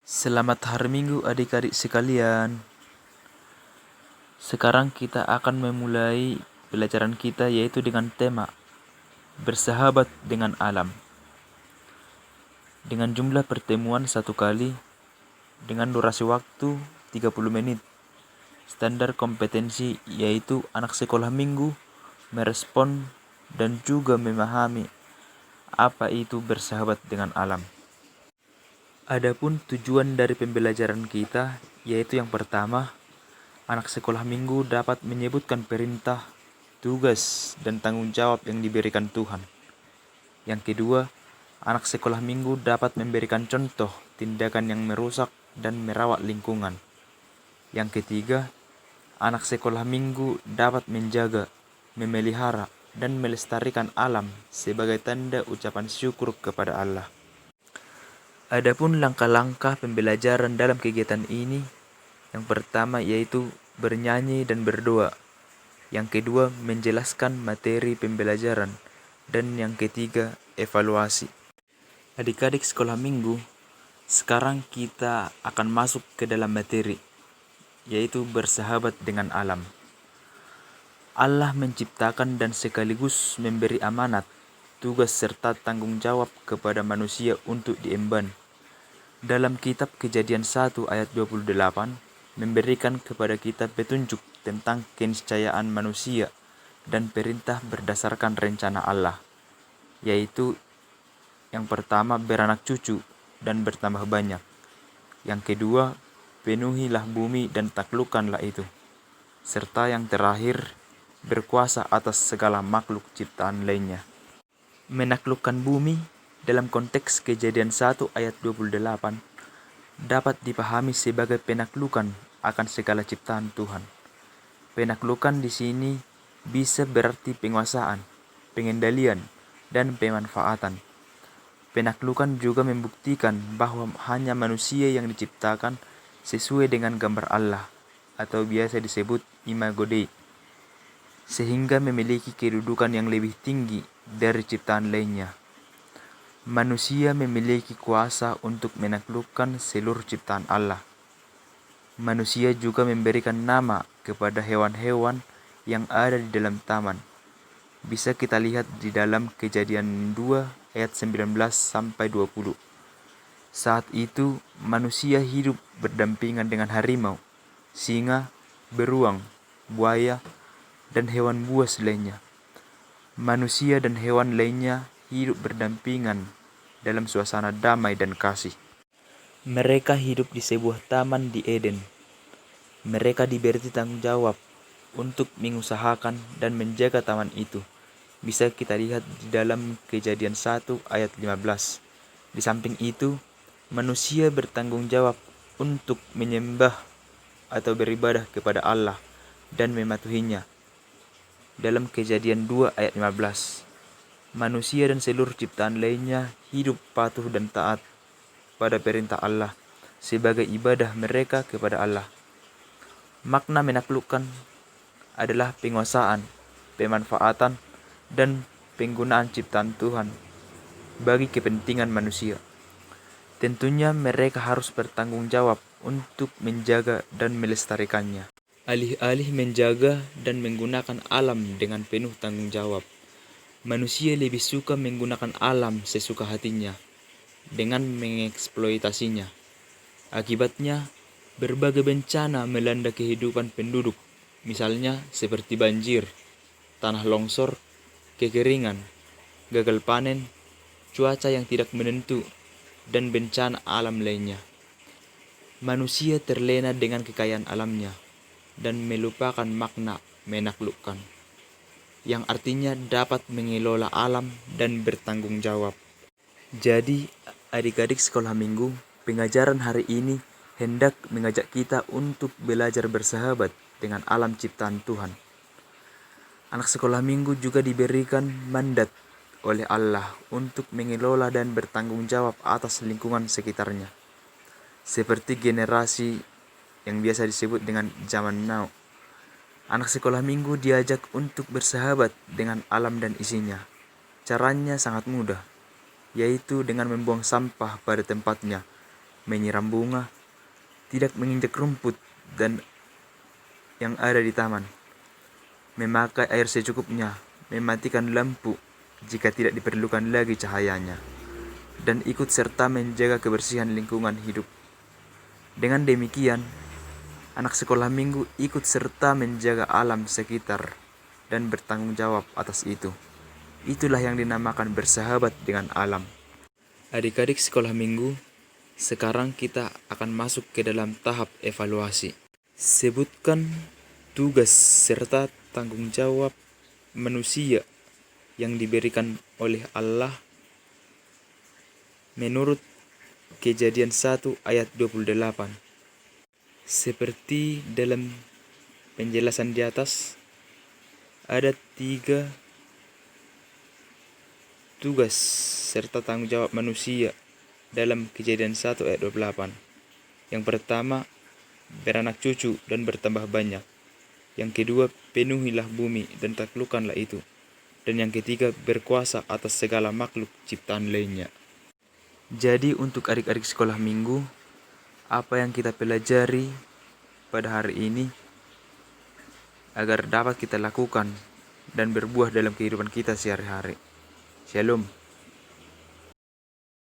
Selamat hari Minggu adik-adik sekalian. Sekarang kita akan memulai pelajaran kita yaitu dengan tema bersahabat dengan alam. Dengan jumlah pertemuan satu kali, dengan durasi waktu 30 menit. Standar kompetensi yaitu anak sekolah minggu merespon dan juga memahami apa itu bersahabat dengan alam. Adapun tujuan dari pembelajaran kita yaitu yang pertama, anak sekolah minggu dapat menyebutkan perintah, tugas, dan tanggung jawab yang diberikan Tuhan. Yang kedua, anak sekolah minggu dapat memberikan contoh tindakan yang merusak dan merawat lingkungan. Yang ketiga, anak sekolah minggu dapat menjaga, memelihara, dan melestarikan alam sebagai tanda ucapan syukur kepada Allah. Adapun langkah-langkah pembelajaran dalam kegiatan ini, yang pertama yaitu bernyanyi dan berdoa. Yang kedua, menjelaskan materi pembelajaran. Dan yang ketiga, evaluasi. Adik-adik sekolah minggu, sekarang kita akan masuk ke dalam materi, yaitu bersahabat dengan alam. Allah menciptakan dan sekaligus memberi amanat, tugas serta tanggung jawab kepada manusia untuk diemban. Dalam kitab Kejadian 1 ayat 28, memberikan kepada kita petunjuk tentang keniscayaan manusia dan perintah berdasarkan rencana Allah, yaitu yang pertama beranak cucu dan bertambah banyak. Yang kedua, penuhilah bumi dan taklukkanlah itu. Serta yang terakhir, berkuasa atas segala makhluk ciptaan lainnya. Menaklukkan bumi dalam konteks Kejadian 1 ayat 28 dapat dipahami sebagai penaklukan akan segala ciptaan Tuhan. Penaklukan di sini bisa berarti penguasaan, pengendalian, dan pemanfaatan. Penaklukan juga membuktikan bahwa hanya manusia yang diciptakan sesuai dengan gambar Allah atau biasa disebut imago Dei, sehingga memiliki kedudukan yang lebih tinggi dari ciptaan lainnya. Manusia memiliki kuasa untuk menaklukkan seluruh ciptaan Allah. Manusia juga memberikan nama kepada hewan-hewan yang ada di dalam taman. Bisa kita lihat di dalam Kejadian 2 ayat 19 sampai 20. Saat itu manusia hidup berdampingan dengan harimau, singa, beruang, buaya, dan hewan buas lainnya. Manusia dan hewan lainnya hidup berdampingan dalam suasana damai dan kasih. Mereka hidup di sebuah taman di Eden. Mereka diberi tanggung jawab untuk mengusahakan dan menjaga taman itu. Bisa kita lihat di dalam Kejadian 1 ayat 15. Di samping itu, manusia bertanggung jawab untuk menyembah atau beribadah kepada Allah dan mematuhinya. Dalam Kejadian 2 ayat 15, manusia dan seluruh ciptaan lainnya hidup patuh dan taat pada perintah Allah sebagai ibadah mereka kepada Allah. Makna menaklukkan adalah penguasaan, pemanfaatan, dan penggunaan ciptaan Tuhan bagi kepentingan manusia. Tentunya mereka harus bertanggung jawab untuk menjaga dan melestarikannya. Alih-alih menjaga dan menggunakan alam dengan penuh tanggung jawab, manusia lebih suka menggunakan alam sesuka hatinya dengan mengeksploitasinya. Akibatnya, berbagai bencana melanda kehidupan penduduk, misalnya seperti banjir, tanah longsor, kekeringan, gagal panen, cuaca yang tidak menentu, dan bencana alam lainnya. Manusia terlena dengan kekayaan alamnya dan melupakan makna menaklukkan, yang artinya dapat mengelola alam dan bertanggung jawab. Jadi, adik-adik sekolah minggu, pengajaran hari ini hendak mengajak kita untuk belajar bersahabat dengan alam ciptaan Tuhan. Anak sekolah minggu juga diberikan mandat oleh Allah untuk mengelola dan bertanggung jawab atas lingkungan sekitarnya, seperti generasi yang biasa disebut dengan zaman now. Anak sekolah minggu diajak untuk bersahabat dengan alam dan isinya. Caranya sangat mudah, yaitu dengan membuang sampah pada tempatnya, menyiram bunga, tidak menginjak rumput dan yang ada di taman, memakai air secukupnya, mematikan lampu jika tidak diperlukan lagi cahayanya, dan ikut serta menjaga kebersihan lingkungan hidup. Dengan demikian, anak sekolah minggu ikut serta menjaga alam sekitar dan bertanggung jawab atas itu. Itulah yang dinamakan bersahabat dengan alam. Adik-adik sekolah minggu, sekarang kita akan masuk ke dalam tahap evaluasi. Sebutkan tugas serta tanggung jawab manusia yang diberikan oleh Allah menurut Kejadian 1 ayat 28. Seperti dalam penjelasan di atas, ada 3 tugas serta tanggung jawab manusia dalam Kejadian 1 ayat 28. Yang pertama, beranak cucu dan bertambah banyak. Yang kedua, penuhilah bumi dan taklukkanlah itu. Dan yang ketiga, berkuasa atas segala makhluk ciptaan lainnya. Jadi untuk adik-adik sekolah minggu, apa yang kita pelajari pada hari ini agar dapat kita lakukan dan berbuah dalam kehidupan kita sehari-hari. Shalom.